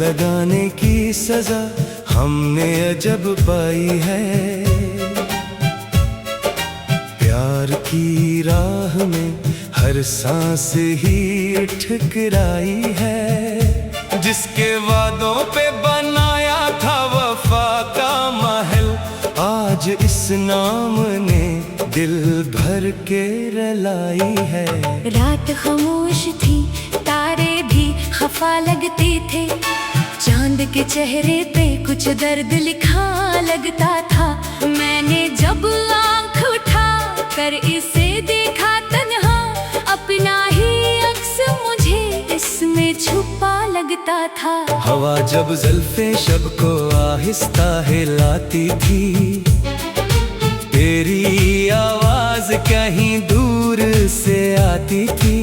लगाने की सजा हमने अजब पाई है। प्यार की राह में हर सांस ही ठुकराई है। जिसके वादों पे बनाया था वफा का महल, आज इस नाम ने दिल भर के रलाई है। रात खामोश थी, तारे भी खफा लगते थे, चांद के चेहरे पे कुछ दर्द लिखा लगता था। मैंने जब आँख उठा कर इसे देखा तन्हा, अपना ही अक्स मुझे इसमें छुपा लगता था। हवा जब ज़ुल्फ़े शब को आहिस्ता हिलाती थी, तेरी आवाज कहीं दूर से आती थी।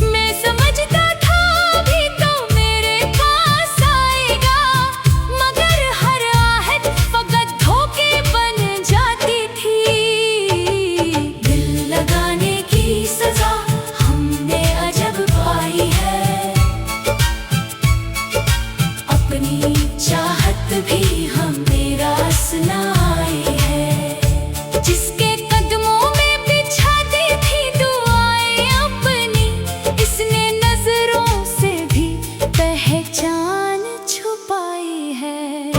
मैं समझता था भी तो मेरे पास आएगा, मगर हर आहट फकत धोखे बन जाती थी। दिल लगाने की सजा हमने अजब पाई है, अपनी चाहत भी हमें रास न आई है। जिसके कदमों में बिछाती थी दुआएं अपनी, इसने नजरों से भी पहचान छुपाई है।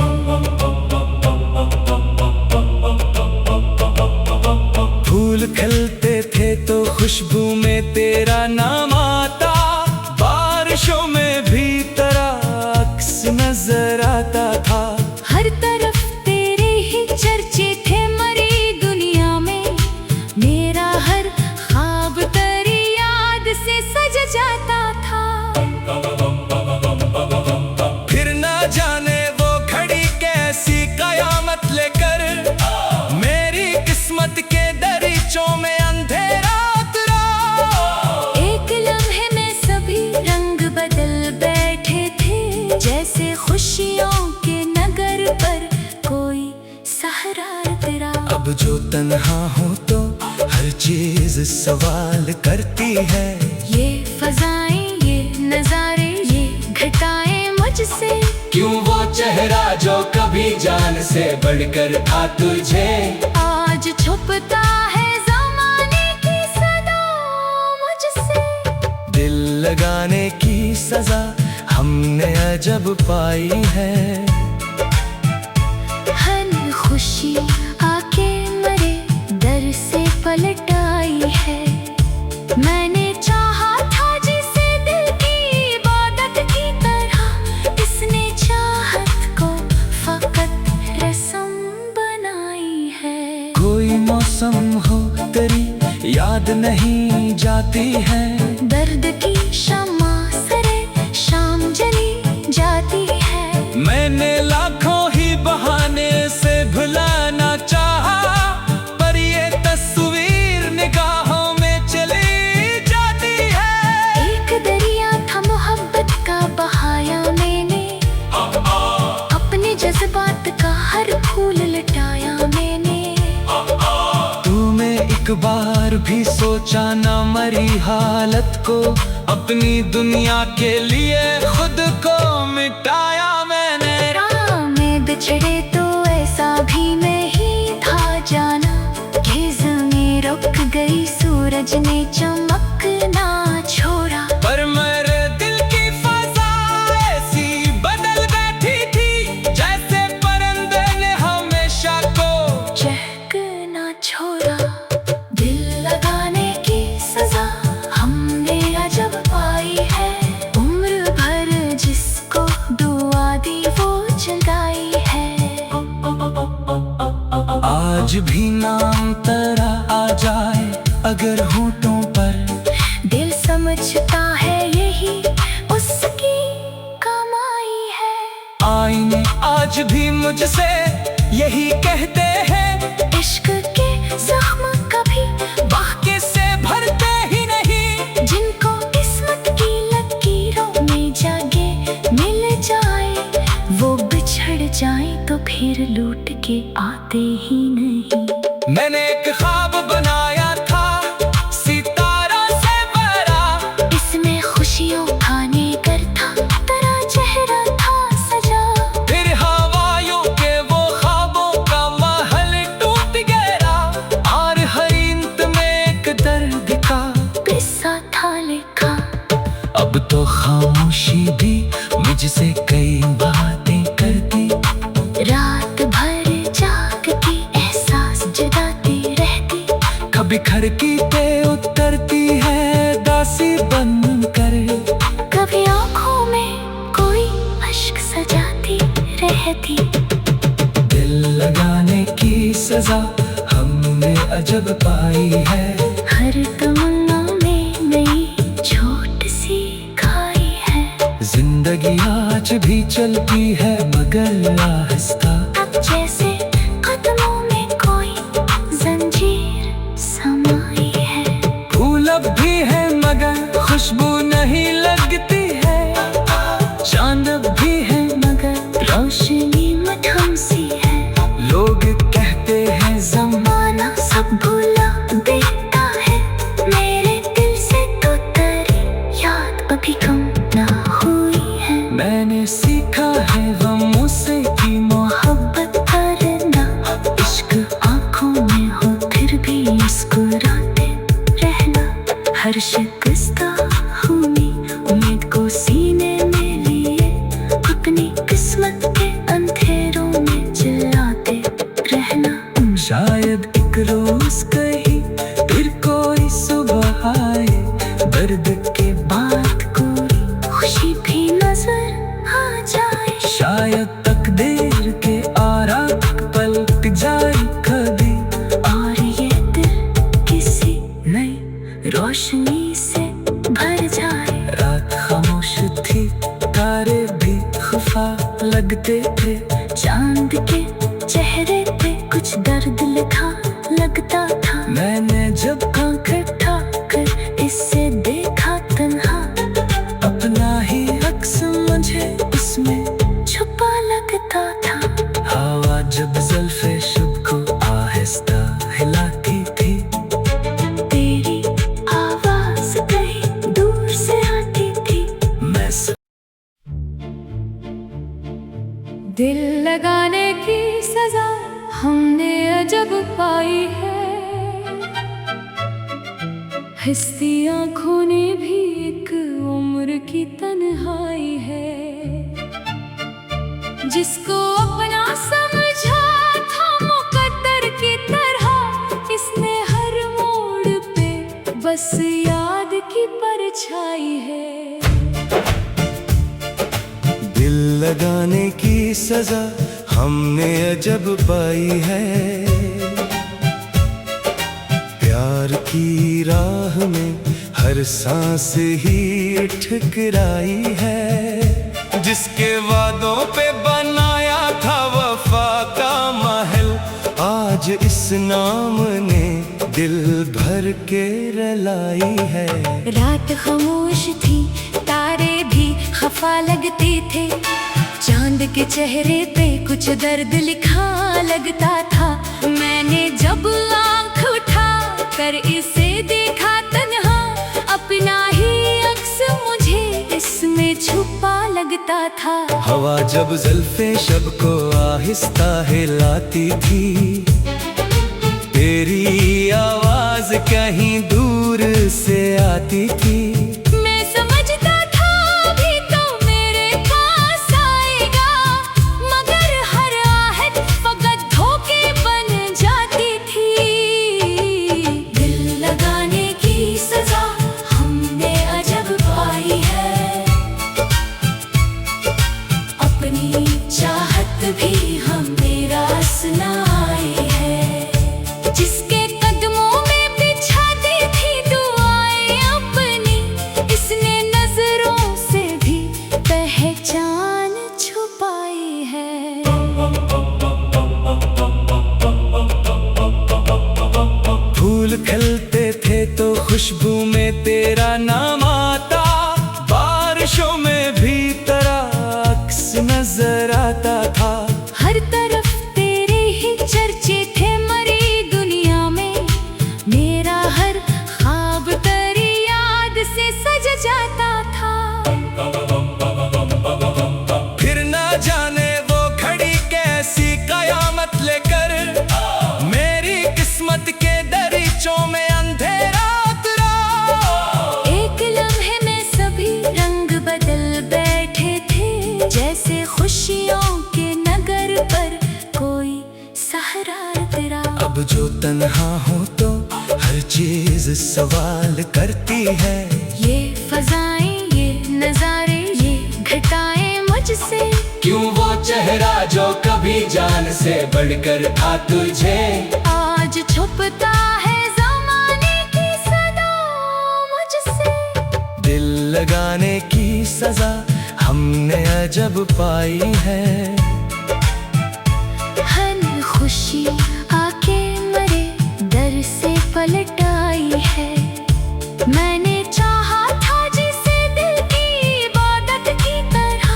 फूल खिलते थे तो खुशबू में तेरा नाम आता, बारिशों में भी तेरा अक्स नजर आता था। हर तरफ तेरे ही चर्चे थे, मरी दुनिया में मेरा हर ख्वाब तेरी याद से सज जाता था। फिर ना जाने वो घड़ी कैसी कयामत लेकर मेरी किस्मत के दरीचों में अंधेरा उतरा। एक लम्हे में सभी रंग बदल बैठे थे, जैसे खुशियों के नगर पर कोई सहरा तेरा। अब जो तन्हा हो तो हर चीज सवाल करती है। ये फजाएं, ये नजारे, ये घटाएं मुझसे, क्यों वो चेहरा जो कभी जान से बढ़कर था तुझे आज छुपता है ज़माने की सदा मुझसे। दिल लगाने की सजा हमने अजब पाई है। हर खुशी आके मेरे दर से पलट आई है। मैंने चाहा था जिसे दिल की इबादत की तरह, इसने चाहत को फकत रस्म बनाई है। कोई मौसम हो तेरी याद नहीं जाती है, दर्द की शम्मा सरे शाम जली जाती है। मैंने लाखों ही बहाने से भुलाना चाहा, पर ये तस्वीर निगाहों में चली जाती है। एक दरिया था मोहब्बत का बहाया मैंने, अपने जज्बात का हर फूल लटाया मैंने। तूने एक बार भी सोचा ना मरी हालत को, अपनी दुनिया के लिए खुद को मिटाया मैंने। राह में बिछड़े तो ऐसा भी नहीं था जाना, कि ज़मीं रुक गई सूरज ने चमकना छोड़ा। पर मेरे दिल की फजा ऐसी बदल बैठी थी, जैसे परिंदे ने हमेशा को चहकना छोड़ा। दिल लगाने की सजा हमने अजब पाई है, उम्र भर जिसको दुआ दी वो जगाई है। आज भी नाम तेरा आ जाए अगर होठों पर, दिल समझता है यही उसकी कमाई है। आईने आज भी मुझसे यही कहते हैं, इश्क के जख्म कभी बाकी से भरते ही नहीं। जिनको किस्मत की लकीरों में जागे मिल जाए, वो बिछड़ जाए तो फिर लूट के आते ही नहीं। मैंने एक ख्वाब बनाया था सितारा से बड़ा, इसमें खुशियों खाने कर था, तेरा चेहरा था अब तो खामोशी भी मुझसे कई बातें करती। रात भर जागती एहसास जगाती रहती। कभी खिड़की पे उतरती है दासी बन कर। कभी आँखों में कोई अश्क सजाती रहती। दिल लगाने की सजा हमने अजब पाई है। हर तमन्ना में नई चोट सी खाई है। जिंदगी आज भी चलती है मगर आहिस्ता। अब जैसे कदमों में कोई जंजीर समाई है। फूल अब भी है मगर खुशबू नहीं लगती है। चांद अब भी है मगर रोशनी मध्यम सी है। लोग कहते हैं जमाना सब भुला देता है। मेरे दिल से तो तेरी याद अभी कम ना हुई है। मैंने सीखा है गमों से कि मोहब्बत करना। इश्क आँखों में हो फिर भी मुस्कुराते रहना। हर शिकस्ता हुई उम्मीद को सीने में लिए अपनी किस्मत के अंधेरों में जलाते रहना। शायद एक रोज कहीं फिर कोई सुबह आए। दर्द के बात कोई खुशी भी नजर आ जाए। शायद तकदीर के आरा पलट जाए कभी। और ये दिल किसी नई रोशनी से भर जाए। रात खामोश थी तारे भी खफा लगते थे। चांद के चेहरे पे कुछ दर्द लिखा लगता था। मैंने जब आंखें उठाकर इससे देखा तन्हा। अपना ही अक्स मुझे इसमें छुपा लगता था। हवा जब जुल्फे शुभ को आहिस्ता हिलाती थी। तेरी आवाज कहीं दूर से आती थी। मैं दिल लगाने की सजा हमने अजब पाई है। हंसती आँखों ने भी एक उम्र की तन्हाई है। जिसको अपना समझा था मुकद्दर की तरह, इसने हर मोड़ पे बस याद की परछाई है। दिल लगाने की सजा हमने अजब पाई है। प्यार की राह में हर सांस ही ठुकराई है। जिसके वादों पे बनाया था वफा का महल, आज इस नाम ने दिल भर के रलाई है। रात खामोश थी तारे भी खफा लगते थे। चांद के चेहरे पे कुछ दर्द लिखा लगता था। मैंने जब आँख उठा कर इसे देखा तन्हा, अपना ही अक्स मुझे इसमें छुपा लगता था। हवा जब जुल्फे शब को आहिस्ता हिलाती थी, तेरी आवाज कहीं दूर से आती थी। मैं समझता था भी तो मेरे पास आएगा, मगर हर आहट फकत धोखे बन जाती थी। दिल लगाने की सजा हमने अजब पाई है। अपनी चाहत भी हमें रास न आई है। जिसके कदमों में बिछाती थी दुआएं अपनी, जो तन्हा हो तो हर चीज सवाल करती है। ये फजाएं, ये नजारे, ये घटाएं मुझसे। क्यों वो चेहरा जो कभी जान से बढ़कर था तुझे, आज छुपता है ज़माने की सदा मुझसे। दिल लगाने की सजा हमने अजब पाई है। हर खुशी आके मरे दर से पलट आई है। मैंने चाहा था जिसे दिल की इबादत की तरह,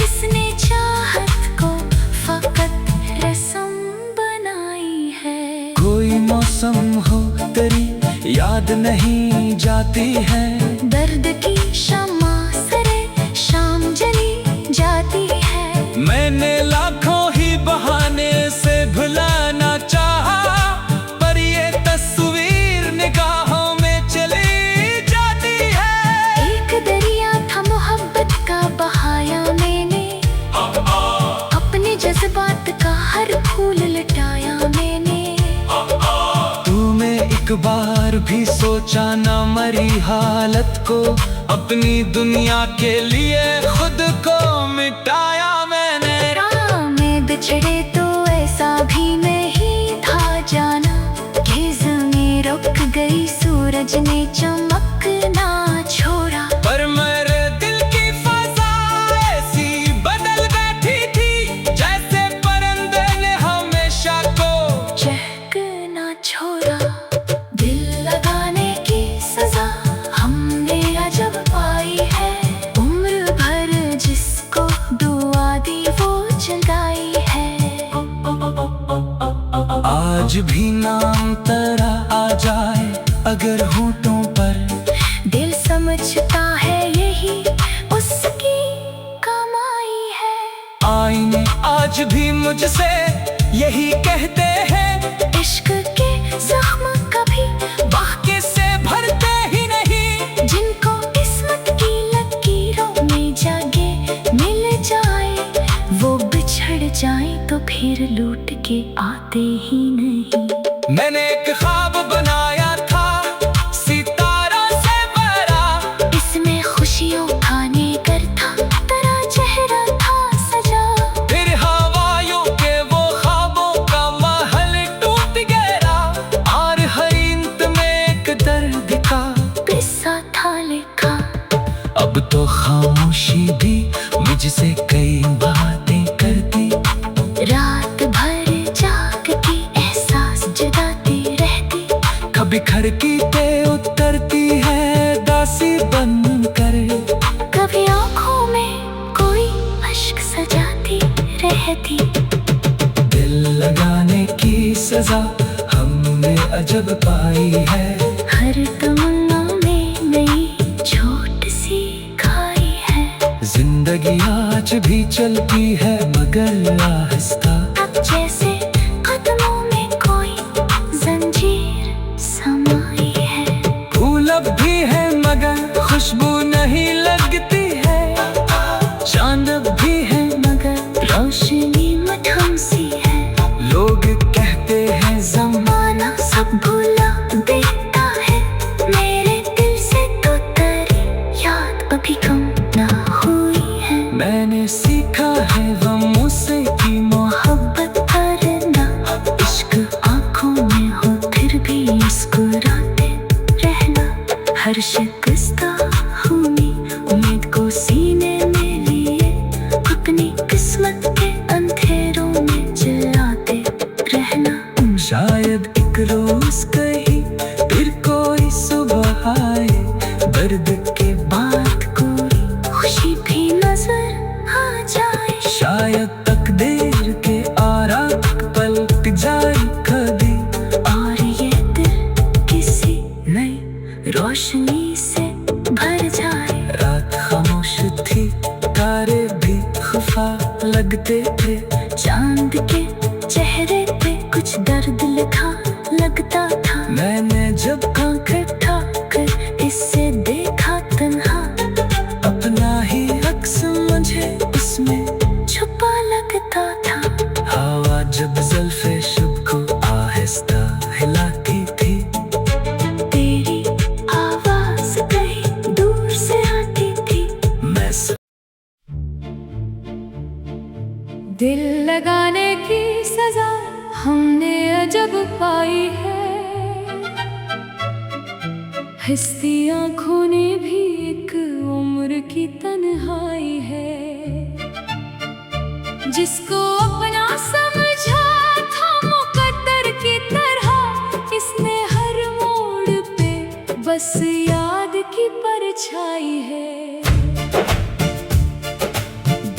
इसने चाहत को फकत रस्म बनाई है। कोई मौसम हो तेरी याद नहीं जाती है, दर्द की शम्मा सरे शाम जली जाती है। मैंने लाखों ही बहाने से भुलाना चाहा, पर ये तस्वीर निगाहों में चली जाती है। एक दरिया था मोहब्बत का बहाया मैंने, अपने जज्बात का हर फूल लटाया मैंने। तूने एक बार भी सोचा ना मरी हालत को, अपनी दुनिया के लिए खुद को मिटाया मैंने। राह में बिछड़े तो ऐसा भी नहीं था जाना, कि ज़मीं रुक गई सूरज ने चमकना छोड़ा। पर मेरे दिल की फजा ऐसी बदल बैठी थी, जैसे परिंदे ने हमेशा को चहकना छोड़ा। दिल लगाने की सजा हमने अजब पाई है। उम्र भर जिसको दुआ दी वो जगाई है। आज भी नाम तेरा आ जाए अगर होठों पर, दिल समझता है यही उसकी कमाई है। आईने आज भी मुझसे यही कहते हैं, इश्क के जख्म कभी बाकी से भरते ही नहीं। जिनको किस्मत की लकीरों में जागे मिल जाए, वो बिछड़ जाए तो फिर लूट के आते ही नहीं। मैंने एक ख्वाब बनाया था सितारा से भरा, इसमें खुशियों खाने कर था तेरा चेहरा था सजा। फिर हवाओं के वो ख्वाबों का महल टूट गया, और हर इंत में एक दर्द का किस्सा था लिखा। अब तो खामोशी भी मुझसे कई बातें करती, रात भर जाग के एहसास जगाती रहती। कभी खड़की पे उतरती है दासी बनकर, कभी आँखों में कोई अश्क सजाती रहती। दिल लगाने की सजा हमने अजब पाई है। हर तमन्ना में नई छोट सी खाई है। जिंदगी आज भी चलती है मगर आहिस्ता, अब जैसे कदमों में कोई जंजीर समाई है। फूल अब भी है मगर खुशबू नहीं लगती है, चांद अब भी है मगर रोशनी मध्यम सी है। लोग कहते हैं जमाना सब भुला देता है, मेरे दिल से तो तेरी याद अभी कम ना हुई है। मैंने सीखा है गमों से की मोहब्बत करना, इश्क आँखों में हो फिर भी मुस्कुराते रहना। हर शिकस्ता हुई उम्मीद को सीने में लिए, अपनी किस्मत के अंधेरों में जलाते रहना। शायद एक रोज कहीं फिर कोई सुबह आए, दर्द के बात कोई खुशी भी नजर आ जाए। शायद तकदीर के आरा पलट जाए कभी, और ये दिल किसी नई रोशनी से भर जाए। रात खामोश थी, तारे भी खफा लगते थे, चांद के चेहरे पे कुछ दर्द लिखा लगता था। मैंने जब आंखें ठाकर इससे देखा तन्हा, अपना ही अक्स मुझे उसमें छुपा लगता था। हवा जब ज़ुल्फ़े शुभ को आहिस्ता दिल लगाने की सजा हमने अजब पाई है, हंसती आँखों ने भी एक उम्र की तन्हाई है। जिसको अपना समझा था मुकद्दर की तरह, इसने हर मोड़ पे बस याद की परछाई है।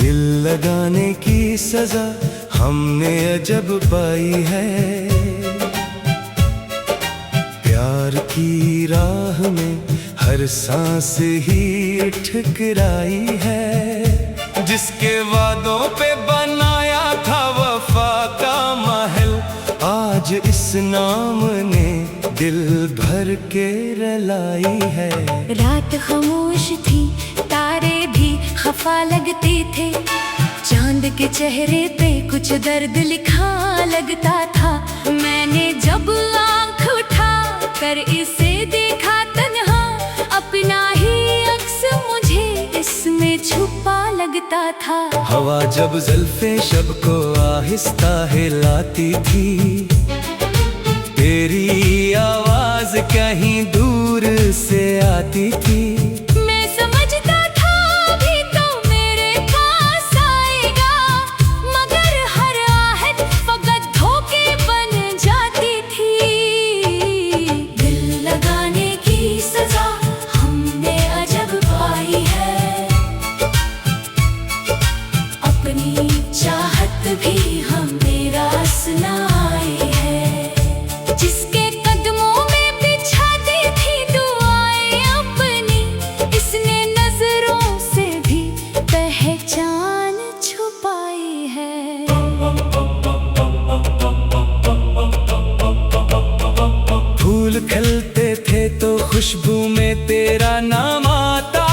दिल लगाने की सजा हमने अजब पाई है, प्यार की राह में हर सांस ही ठुकराई है। जिसके वादों पे बनाया था वफा का महल, आज इस नाम ने दिल भर के रलाई है। रात खामोश थी, तारे भी खफा लगते थे, चांद के चेहरे पे कुछ दर्द लिखा लगता था। मैंने जब आँख उठा कर इसे देखा तन्हा, अपना ही अक्स मुझे इसमें छुपा लगता था। हवा जब ज़ुल्फ़े शब को आहिस्ता हिलाती थी, तेरी आवाज कहीं दूर से आती थी। मैं समझता था भी तो मेरे पास आएगा, मगर हर आहट फकत धोखे बन जाती थी। दिल लगाने की सजा हमने अजब पाई है, अपनी चाहत भी हमें रास न आई है। जिसके कदमों में बिछाती थी दुआएं अपनी, इसने नजरों से भी पहचान छुपाई है। फूल खिलते थे तो खुशबू में तेरा नाम आता,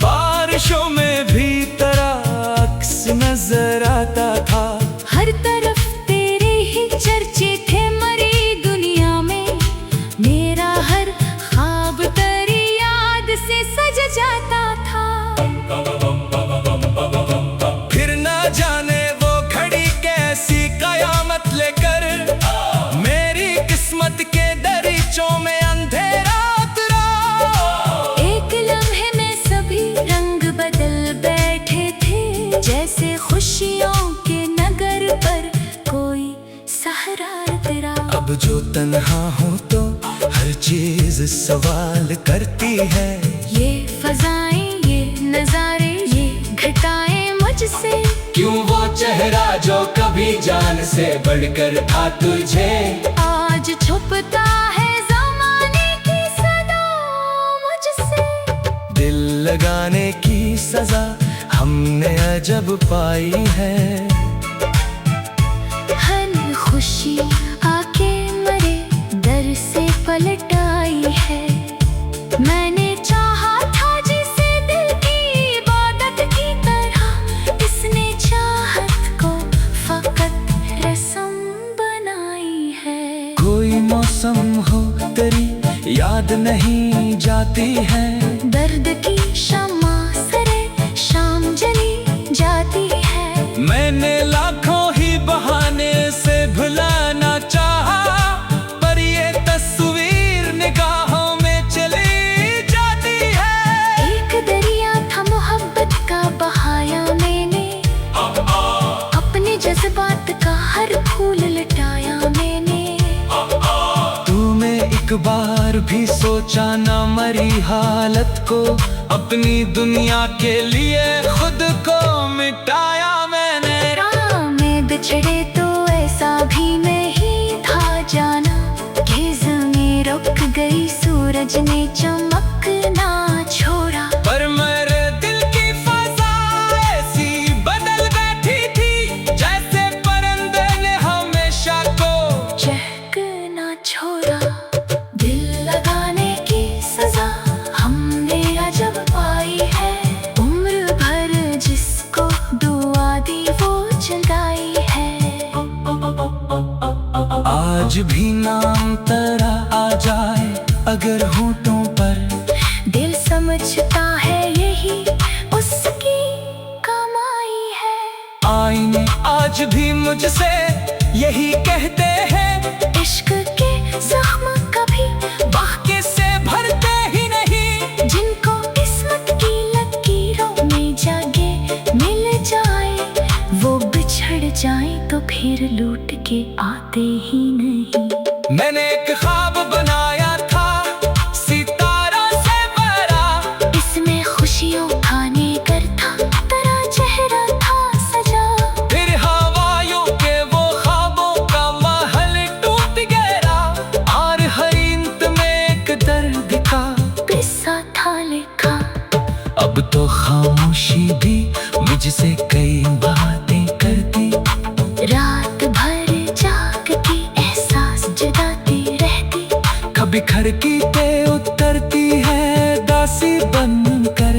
बारिशों में भी तेरा अक्स नजर आता था। हर तरफ तेरे ही चर्चे थे मरी दुनिया में, मेरा हर ख्वाब तेरी याद से सज जाता था। फिर ना जाने वो घड़ी कैसी कयामत लेकर मेरी किस्मत के दरीचों में अंधेरा उतरा। एक लम्हे में सभी रंग बदल बैठे थे, जैसे खुशियों के नगर पर कोई सहरा तेरा। अब जो तन्हा हो तो हर चीज सवाल करती है। ये फजाएं, ये नजारे, ये घटाएं मुझसे, क्यों वो चेहरा जो कभी जान से बढ़कर था तुझे, आज छुपता है ज़माने की सदा मुझसे। दिल लगाने की सजा हमने अजब पाई है। हर खुशी आके मरे दर से पलट आई है। मैंने चाहा था जिसे दिल की इबादत की तरह, इसने चाहत को फकत रस्म बनाई है। कोई मौसम हो तेरी याद नहीं जाती है, दर्द की शम्मा सरे शाम जली जाती है। मैंने लाखों ही बहाने से भुलाना चाहा, पर ये तस्वीर निगाहों में चली जाती है। एक दरिया था मोहब्बत का बहाया मैंने, अपने जज्बात का हर फूल लटाया मैंने। तूने एक बार भी सोचा ना मरी हालत को, अपनी दुनिया के लिए खुद को मिटाया मैंने। राह में बिछड़े तो ऐसा भी नहीं था जाना, कि ज़मीं रुक गई सूरज ने चमकना छोड़ा। पर मेरे दिल की फजा ऐसी बदल बैठी थी, जैसे परिंदे ने हमेशा को चहकना छोड़ा। दिल लगाने की सजा हमने अजब पाई है, उम्र भर जिसको दुआ दी वो जगाई है। आज भी नाम तेरा आ जाए अगर होठों पर, दिल समझता है यही उसकी कमाई है। आईने आ आज भी मुझसे यही कहते हैं, इश्क के जख्म कभी बाकी से भरते ही नहीं। जिनको किस्मत की लकीरों में जागे मिल जाए, वो बिछड़ जाए तो फिर लूट के आते ही नहीं। मैंने एक ख्वाब बनाया था सितारा से भरा, इसमें खुशियों खाने कर था, तेरा चेहरा था सजा। फिर हवाओं के वो ख्वाबों का महल टूट गया, और हर इंत में एक दर्द का किस्सा था लिखा। अब तो खामोशी भी मुझसे कई बातें करती, रात भर जागती एहसास जगाती रहती। कभी खिड़की पे उतरती है दासी बनकर,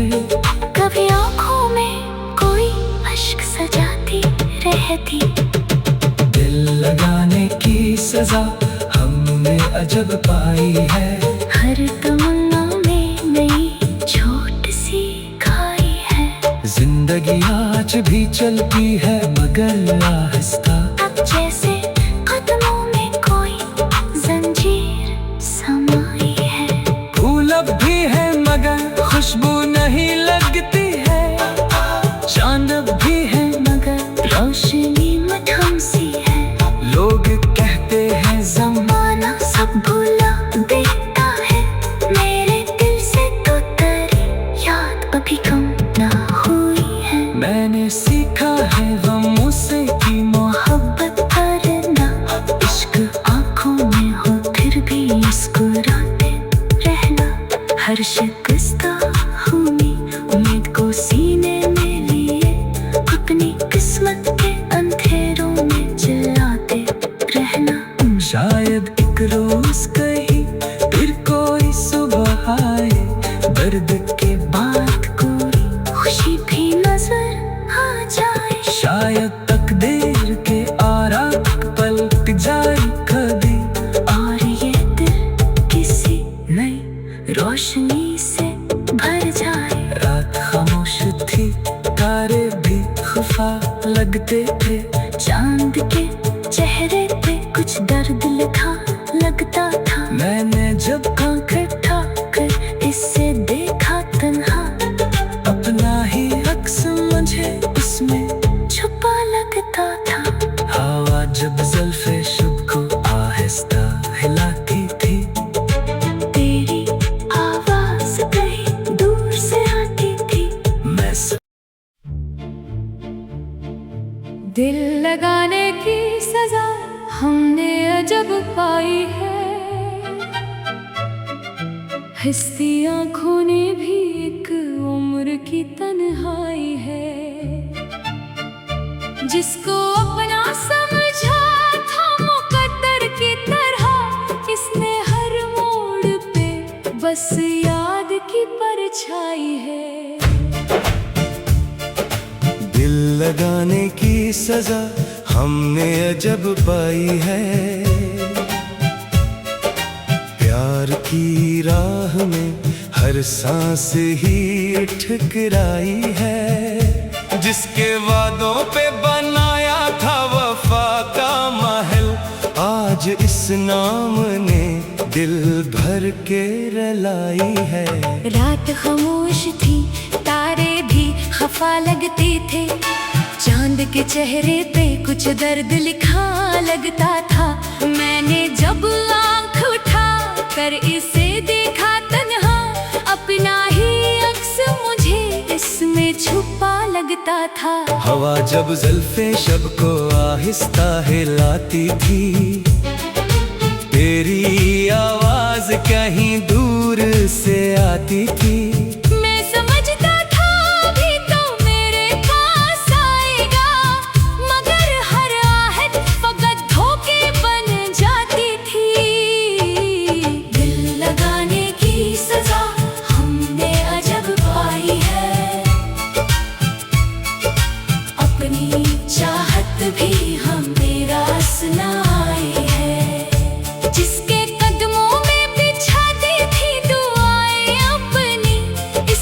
कभी आँखों में कोई अश्क सजाती रहती। दिल लगाने की सजा हमने अजब पाई है, हर तमन्ना में नई चोट सी खाई है। जिंदगी आज भी चलती है मगर आहिस्ता, अब जैसे कदमों में कोई जंजीर समाई है। फूल अब भी है मगर खुशबू नहीं लगती है, चांद अब भी है मगर रोशनी मध्यम सी है। लोग कहते हैं जमाना सब भुला देता है, मेरे दिल से तो तेरी याद अभी कम ना हुई है। मैंने सीखा है गमों से की मोहब्बत करना, इश्क आँखों में हो फिर भी मुस्कुराते रहना। हर शिकस्ता हुई उम्मीद को सीने में लिए, अपनी किस्मत के अंधेरों में जलाते रहना। शायद एक रोज कहीं फिर कोई सुबह आए, दर्द के बात कोई खुशी भी नजर आ जाए। शायद तकदीर के आरा पलट जाए कभी, और ये दिल किसी नई रोशनी से भर जाए। रात खामोश थी तारे भी खफा लगते थे, चांद के चेहरे पे कुछ दर्द लिखा लगता था। मैंने जब आँख उठाकर इससे देखा तन्हा, अपना ही अक्स मुझे इसमें छुपा लगता था। हवा जब ज़ुल्फ़े शुभ को आहिस्ता हिलाती थी, तेरी आवाज कहीं दूर से आती थी। मैं दिल लगाने की सजा हमने अजब पाई है, हंसती आँखों ने भी एक उम्र की तन्हाई है। जिसको अपना समझा था मुकद्दर की तरह, इसने हर मोड़ पे बस याद की परछाई है। दिल लगाने की सजा हमने अजब पाई है, प्यार की राह में हर सांस ही ठुकराई है। जिसके वादों पे बनाया था वफा का महल, आज इस नाम ने दिल भर के रलाई है। रात खामोश थी, तारे भी खफा लगते थे, चांद के चेहरे पे कुछ दर्द लिखा लगता था। मैंने जब आँख उठा कर इसे देखा तन्हा, अपना ही अक्स मुझे इसमें छुपा लगता था। हवा जब ज़ुल्फ़े शब को आहिस्ता हिलाती थी, तेरी आवाज कहीं दूर से आती थी। मैं समझता था अभी तो मेरे पास आएगा, मगर हर आहट फकत धोखे बन जाती थी। दिल लगाने की सजा हमने अजब पाई है, अपनी चाहत भी हमें रास न आई है। जिसके कदमों में बिछाती थी दुआएं अपनी, इस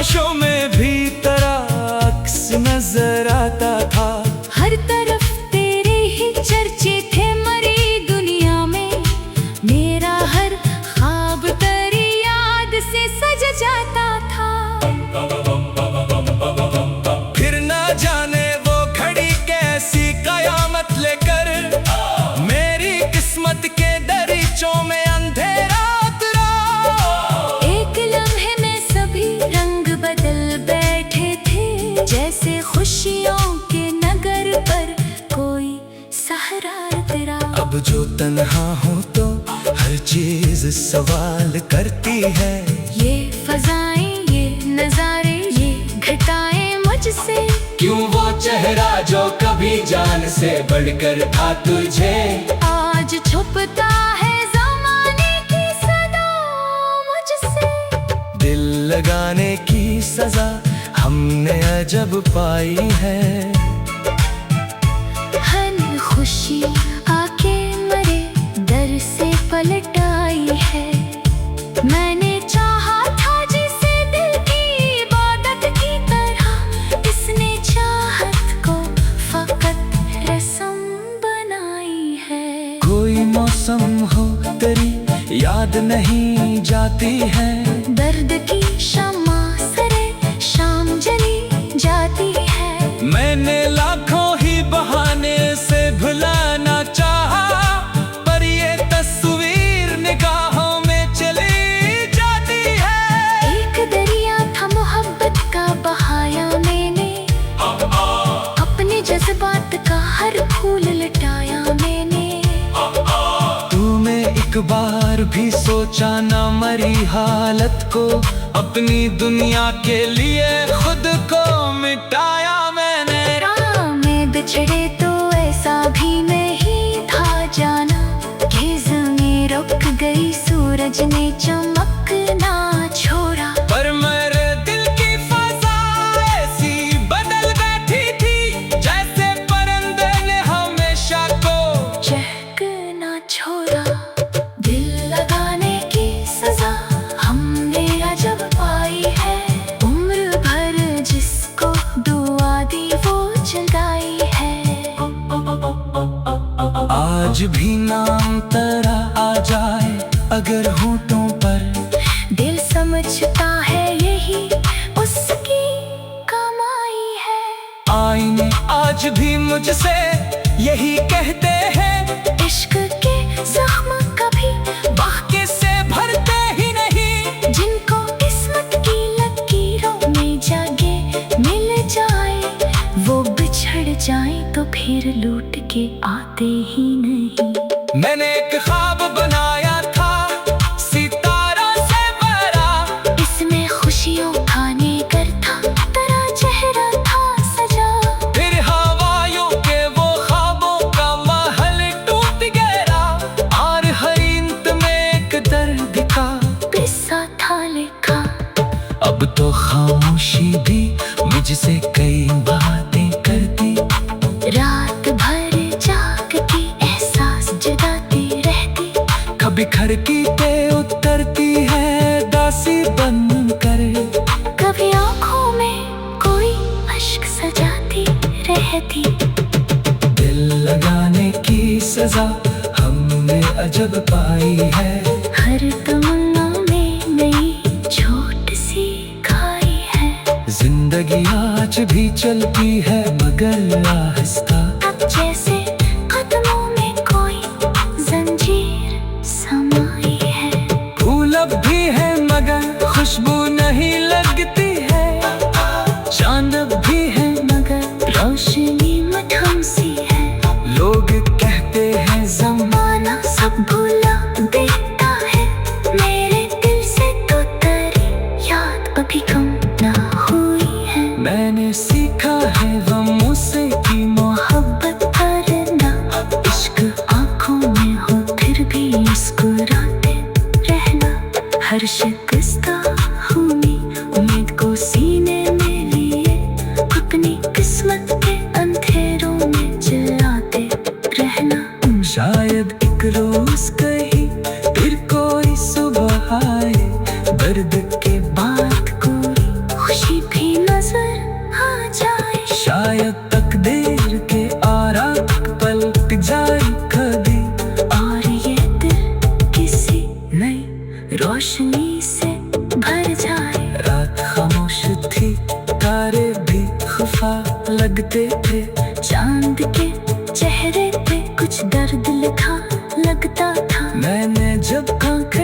खामोशों में भी तेरा अक्स नजर आता था। हर तरफ तेरे ही चर्चे थे मरी दुनिया में, मेरा हर ख्वाब तेरी याद से सज जाता था। फिर ना जाने वो घड़ी कैसी कयामत लेकर मेरी किस्मत के दरीचों में अंधेरा उतरा। एक लम्हे में सभी रंग बदल बैठे थे, जैसे खुशियों के नगर पर कोई सहारा तेरा। अब जो तन्हा हूँ तो हर चीज सवाल करती है। ये फजाएं, ये नजारे, ये घटाएं मुझसे, क्यों वो चेहरा जो कभी जान से बढ़कर था तुझे आज छुपता है ज़माने की सदा मुझसे। दिल लगाने की सजा हमने अजब पाई है। हर खुशी आके मरे दर से पलट आई है। मैंने चाहा था जिसे दिल की इबादत की तरह, इसने चाहत को फकत रस्म बनाई है। कोई मौसम हो तेरी याद नहीं जाती है, दर्द की शम्मा सरे शाम जली जाती है। मैंने लाखों ही बहाने से भुलाना चाहा, पर ये तस्वीर निगाहों में चली जाती है। एक दरिया था मोहब्बत का बहाया मैंने, अपने जज्बात का हर फूल लटाया मैंने। तूने एक बार भी सोचा ना मरी हालत को, अपनी दुनिया के लिए खुद को मिटाया मैंने। राह में बिछड़े तो ऐसा भी नहीं था जाना, ज़मीं रुक गई सूरज ने चमकना छोड़ा। पर मेरे दिल की फजा ऐसी बदल बैठी थी, जैसे परिंदे ने हमेशा को चहकना छोड़ा। दिल लगाने की सजा हमने अजब पाई है, उम्र भर जिसको दुआ दी वो जगाई है। आज भी नाम तेरा आ जाए अगर होठों पर, दिल समझता है यही उसकी कमाई है। आईने आज भी मुझसे यही कहते हैं, इश्क के जख्म कभी बाकी से भरते ही नहीं। जिनको किस्मत की लकीरों में जागे मिल जाए, वो बिछड़ जाए तो फिर लूट के आते ही नहीं। मैंने एक ख्वाब बनाया था सितारों से भरा, इसमें खुशियों खाने कर था तेरा चेहरा था सजा। फिर हवाओं के वो ख्वाबों का महल टूट गया, और हर इंत में एक दर्द का किस्सा था लिखा। अब तो खामोशी भी मुझसे कई बातें करती, रात भर जाग के एहसास जगाती रहती। कभी खिड़की पे उतरती है दासी बन कर, कभी आँखों में कोई अश्क सजाती रहती। दिल लगाने की सजा हमने अजब पाई है। हर तमन्ना में नई छोट सी खाई है। जिंदगी आज भी चलती है मगर आहिस्ता, जैसे कदमों में कोई जंजीर समाई है। फूल अब भी है मगर खुशबू नहीं लगती है, चांद अब भी है मगर रोशनी मध्यम सी है। लोग कहते हैं जमाना सब भुला देता है, मेरे दिल से तो तेरी याद अभी कम ना हुई है। मैंने सीखा है गमों से की मोहब्बत करना, इश्क आँखों में हो फिर भी मुस्कुराते रहना। हर शिकस्ता हुई उम्मीद को सीने में लिए, अपनी किस्मत के अंधेरों में जलाते रहना। शायद एक रोज कहीं फिर कोई सुबह आए, दर्द के बाद कोई खुशी अच्छी भी नजर आ जाए। शायद तकदीर के आरा पलट जाए कभी, और ये दिल किसी नई रोशनी से भर जाए। रात खामोश थी, तारे भी खफा लगते थे। चांद के चेहरे पे कुछ दर्द लिखा लगता था। मैंने जब आंखें